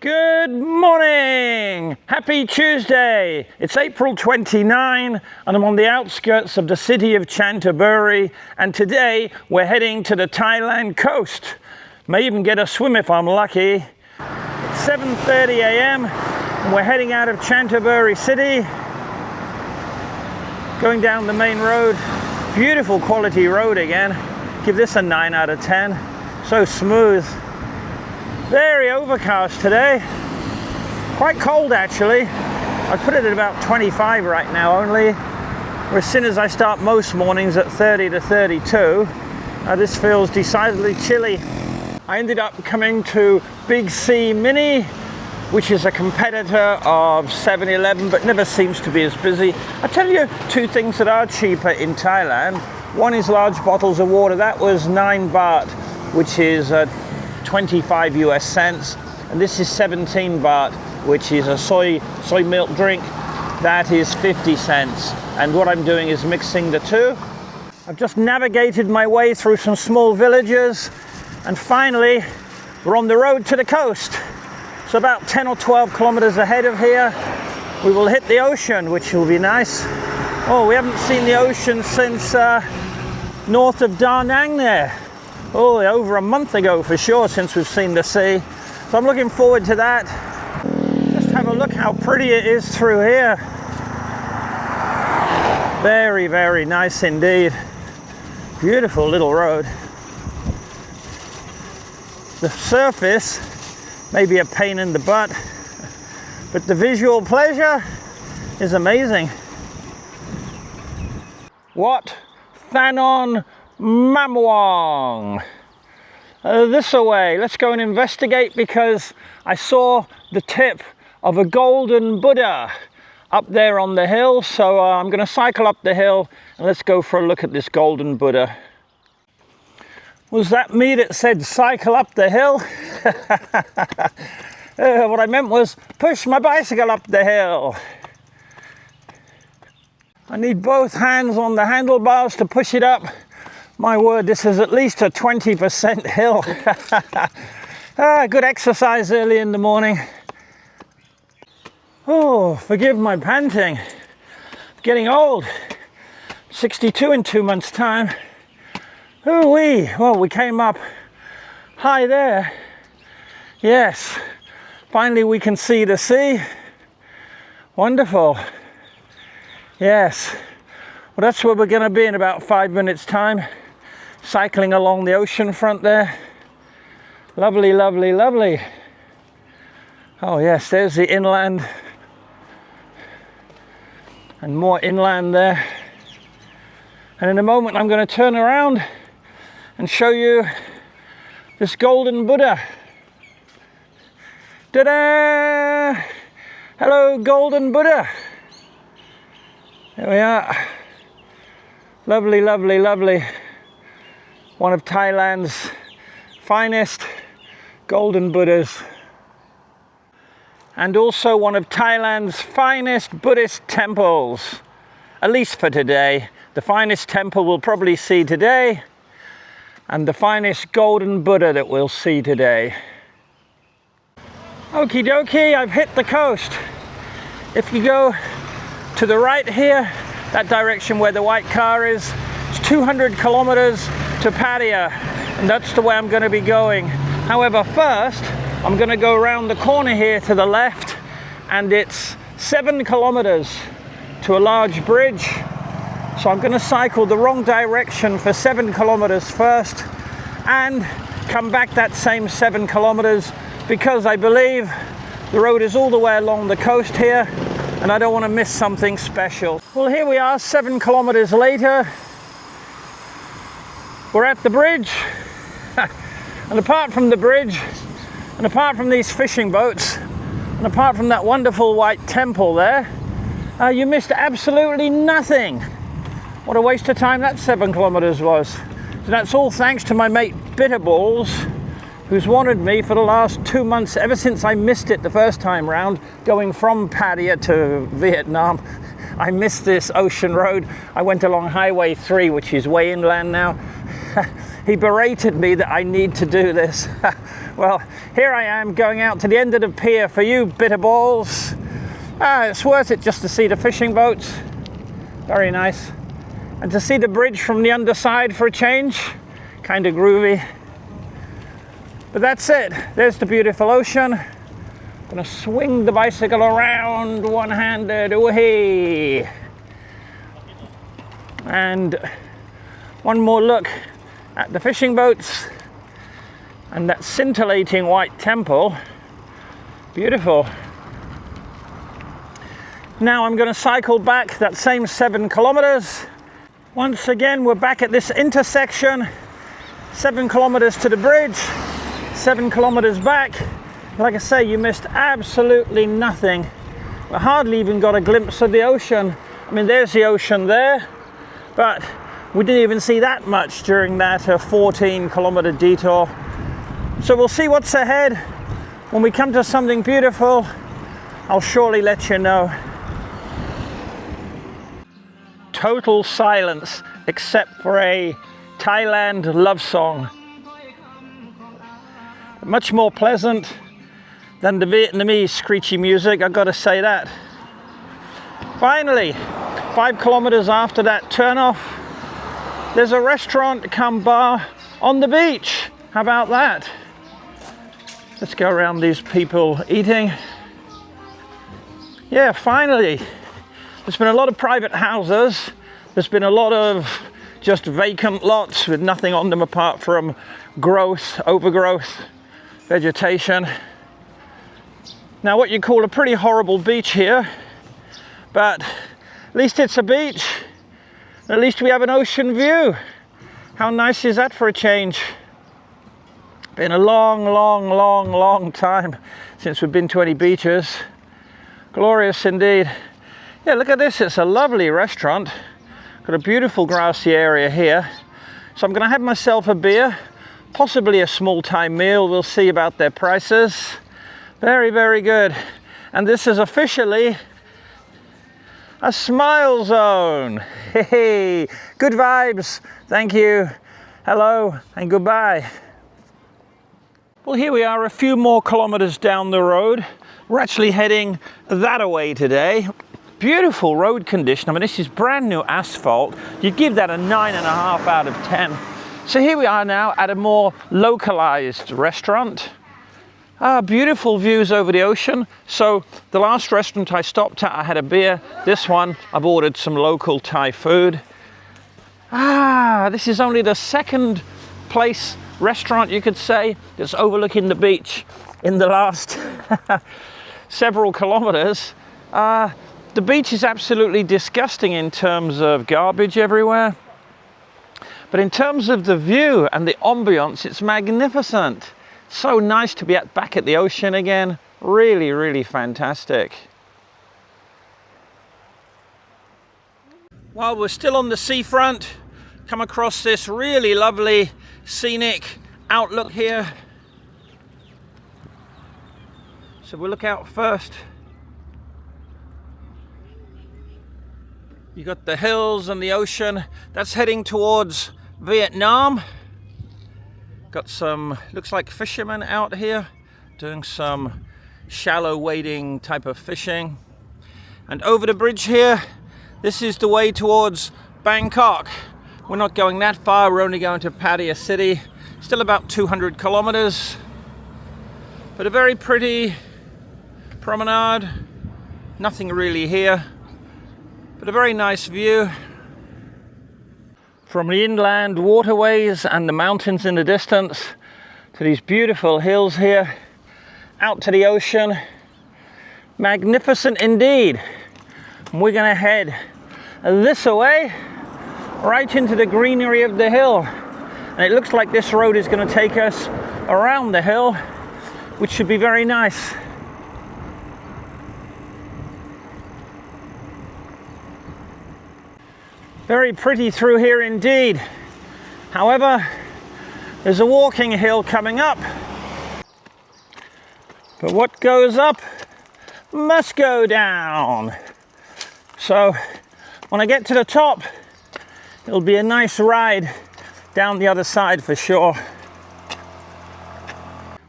Good morning! Happy Tuesday! It's April 29 and I'm on the outskirts of the city of Chantabuti, and today we're heading to the Thailand coast. May even get a swim if I'm lucky. It's 7:30 a.m. and we're heading out of Chantabuti city, going down the main road. Beautiful quality road again. Give this a 9 out of 10. So smooth. Very overcast today, quite cold actually. I put it at about 25 right now only, whereas as soon as I start most mornings at 30 to 32, this feels decidedly chilly. I ended up coming to Big C Mini, which is a competitor of 7-Eleven but never seems to be as busy. I tell you two things that are cheaper in Thailand. One is large bottles of water. That was 9 baht, which is 25 US cents, and this is 17 baht, which is a soy milk drink. That is 50 cents, and what I'm doing is mixing the two. I've just navigated my way through some small villages, and finally we're on the road to the coast. So about 10 or 12 kilometers ahead of here we will hit the ocean, which will be nice. Oh, we haven't seen the ocean since north of Da Nang there. Oh, over a month ago for sure since we've seen the sea. So I'm looking forward to that. Just have a look how pretty it is through here. Very, very nice indeed. Beautiful little road. The surface may be a pain in the butt, but the visual pleasure is amazing. Wat Thanon Mamuang. This away. Let's go and investigate, because I saw the tip of a golden Buddha up there on the hill. So I'm going to cycle up the hill and let's go for a look at this golden Buddha. Was that me that said cycle up the hill? What I meant was push my bicycle up the hill. I need both hands on the handlebars to push it up. My word, this is at least a 20% hill. Good exercise early in the morning. Oh, forgive my panting. Getting old. 62 in 2 months' time. Ooh-wee. Well, we came up high there. Yes. Finally we can see the sea. Wonderful. Yes. Well, that's where we're going to be in about 5 minutes' time. Cycling along the ocean front there. Lovely, lovely, lovely. Oh yes, there's the inland. And more inland there. And in a moment I'm going to turn around and show you this golden Buddha. Ta-da! Hello, golden Buddha. There we are. Lovely, lovely, lovely. One of Thailand's finest golden Buddhas. And also one of Thailand's finest Buddhist temples. At least for today. The finest temple we'll probably see today, and the finest golden Buddha that we'll see today. Okie dokie, I've hit the coast. If you go to the right here, that direction where the white car is, it's 200 kilometers to Pattaya, and that's the way I'm going to be going. However, first I'm going to go around the corner here to the left, and it's 7 kilometers to a large bridge. So I'm going to cycle the wrong direction for 7 kilometers first and come back that same 7 kilometers, because I believe the road is all the way along the coast here and I don't want to miss something special. Well, here we are 7 kilometers later. We're at the bridge. And apart from the bridge, and apart from these fishing boats, and apart from that wonderful white temple there, you missed absolutely nothing. What a waste of time that 7 kilometers was. So that's all thanks to my mate Bitterballs, who's wanted me for the last 2 months, ever since I missed it the first time round, going from Pattaya to Vietnam. I missed this ocean road. I went along Highway 3, which is way inland now. he berated me that I need to do this. Well, here I am going out to the end of the pier for you bitter balls. It's worth it just to see the fishing boats. Very nice. And to see the bridge from the underside for a change. Kind of groovy. But that's it. There's the beautiful ocean. Gonna swing the bicycle around one-handed. Ooh-hee. And one more look at the fishing boats and that scintillating white temple. Beautiful. Now I'm going to cycle back that same 7 kilometers. Once again, we're back at this intersection. 7 kilometers to the bridge, 7 kilometers back. Like I say, you missed absolutely nothing. We hardly even got a glimpse of the ocean. I mean, there's the ocean there, but we didn't even see that much during that 14 kilometer detour. So we'll see what's ahead. When we come to something beautiful, I'll surely let you know. Total silence except for a Thailand love song. Much more pleasant than the Vietnamese screechy music, I've got to say that. Finally, 5 kilometers after that turnoff, there's a restaurant come bar on the beach. How about that? Let's go around these people eating. Yeah, finally. There's been a lot of private houses. There's been a lot of just vacant lots with nothing on them apart from growth, overgrowth, vegetation. Now what you call a pretty horrible beach here, but at least it's a beach. At least we have an ocean view. How nice is that for a change? Been a long time since we've been to any beaches. Glorious indeed. Yeah, look at this, it's a lovely restaurant. Got a beautiful grassy area here. So I'm gonna have myself a beer, possibly a small Thai meal. We'll see about their prices. Very, very good. And this is officially a smile zone. Hey, good vibes. Thank you. Hello and goodbye. Well, here we are a few more kilometers down the road. We're actually heading that away today. Beautiful road condition. I mean, this is brand new asphalt. You give that a 9.5 out of 10. So here we are now at a more localized restaurant. Beautiful views over the ocean. So the last restaurant I stopped at, I had a beer. This one, I've ordered some local Thai food. This is only the second place, restaurant you could say, that's overlooking the beach in the last several kilometers. The beach is absolutely disgusting in terms of garbage everywhere. But in terms of the view and the ambience, it's magnificent. So nice to be back at the ocean again. Really, really fantastic. While we're still on the seafront, come across this really lovely scenic outlook here. So we'll look out first. You got the hills and the ocean. That's heading towards Vietnam. Got some, looks like fishermen out here doing some shallow wading type of fishing. And over the bridge here, this is the way towards Bangkok. We're not going that far, we're only going to Pattaya city. Still about 200 kilometers. But a very pretty promenade. Nothing really here, but a very nice view. From the inland waterways and the mountains in the distance to these beautiful hills here, out to the ocean. Magnificent indeed. And we're gonna head this way, right into the greenery of the hill. And it looks like this road is gonna take us around the hill, which should be very nice. Very pretty through here indeed. However, there's a walking hill coming up. But what goes up must go down. So when I get to the top, it'll be a nice ride down the other side for sure.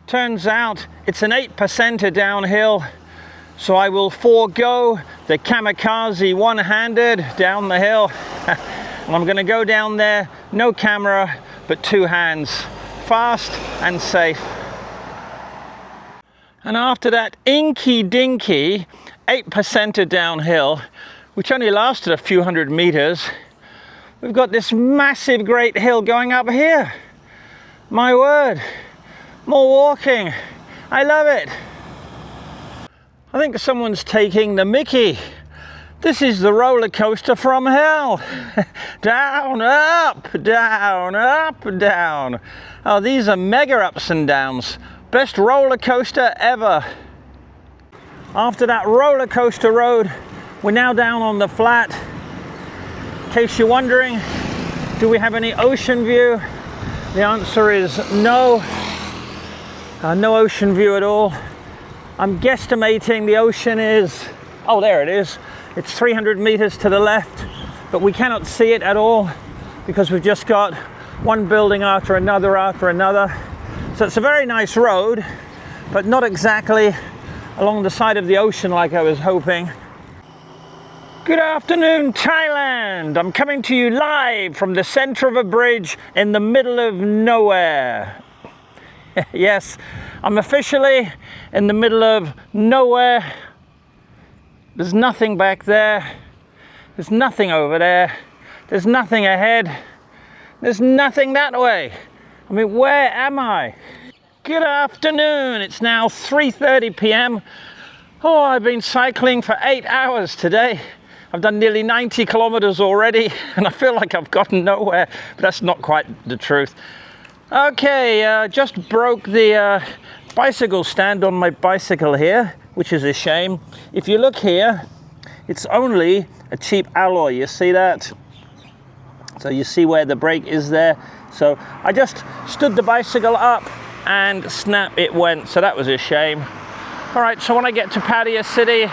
Turns out it's an 8%er downhill, so I will forego the kamikaze one-handed down the hill. And I'm gonna go down there, no camera, but 2 hands, fast and safe. And after that inky-dinky 8%er downhill, which only lasted a few hundred meters, we've got this massive great hill going up here. My word, more walking. I love it. I think someone's taking the mickey. This is the roller coaster from hell. Down, up, down, up, down. Oh, these are mega ups and downs. Best roller coaster ever. After that roller coaster road, we're now down on the flat. In case you're wondering, do we have any ocean view? The answer is no. No ocean view at all. I'm guesstimating the ocean is, oh, there it is. It's 300 meters to the left, but we cannot see it at all because we've just got one building after another after another. So it's a very nice road, but not exactly along the side of the ocean like I was hoping. Good afternoon, Thailand. I'm coming to you live from the center of a bridge in the middle of nowhere. Yes, I'm officially in the middle of nowhere. There's nothing back there. There's nothing over there. There's nothing ahead. There's nothing that way. I mean, where am I? Good afternoon. It's now 3:30 p.m. Oh, I've been cycling for 8 hours today. I've done nearly 90 kilometers already, and I feel like I've gotten nowhere, but that's not quite the truth. Okay, just broke the bicycle stand on my bicycle here, which is a shame. If you look here, it's only a cheap alloy, you see that? So you see where the brake is there. So I just stood the bicycle up and snap, it went, so that was a shame. All right, so when I get to Pattaya City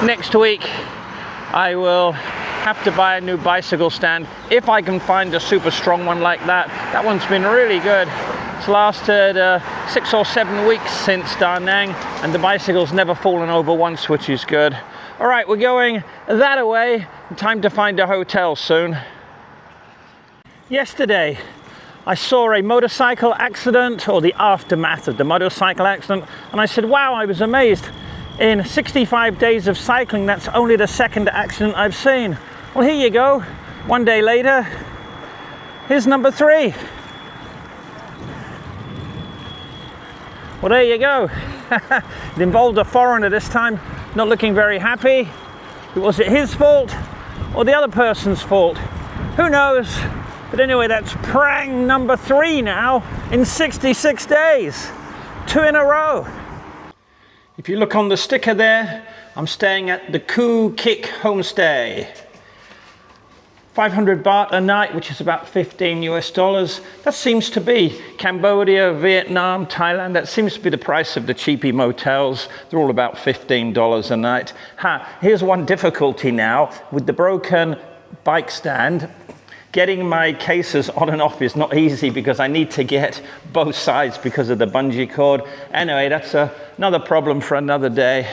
next week, I will have to buy a new bicycle stand if I can find a super strong one like that. That one's been really good. It's lasted 6 or 7 weeks since Da Nang, and the bicycle's never fallen over once, which is good. All right, we're going that away. Time to find a hotel soon. Yesterday, I saw a motorcycle accident, or the aftermath of the motorcycle accident, and I said, wow, I was amazed. In 65 days of cycling, that's only the second accident I've seen. Well, here you go. 1 day later, here's number 3. Well, there you go. It involved a foreigner this time, not looking very happy. Was it his fault or the other person's fault? Who knows? But anyway, that's prang number 3 now in 66 days. 2 in a row. If you look on the sticker there, I'm staying at the Koo Kik Homestay. 500 baht a night, which is about $15 US. That seems to be Cambodia, Vietnam, Thailand. That seems to be the price of the cheapy motels. They're all about $15 a night. Here's one difficulty now with the broken bike stand. Getting my cases on and off is not easy because I need to get both sides because of the bungee cord. Anyway, that's another problem for another day.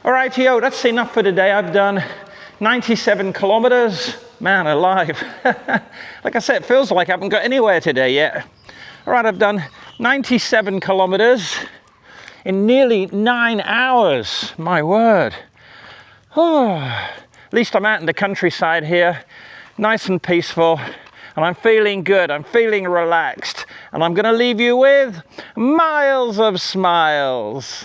All rightio, that's enough for today. I've done 97 kilometers. Man alive. Like I said, it feels like I haven't got anywhere today yet. All right, I've done 97 kilometers in nearly 9 hours. My word. Oh, at least I'm out in the countryside here. Nice and peaceful, and I'm feeling good, I'm feeling relaxed, and I'm going to leave you with miles of smiles.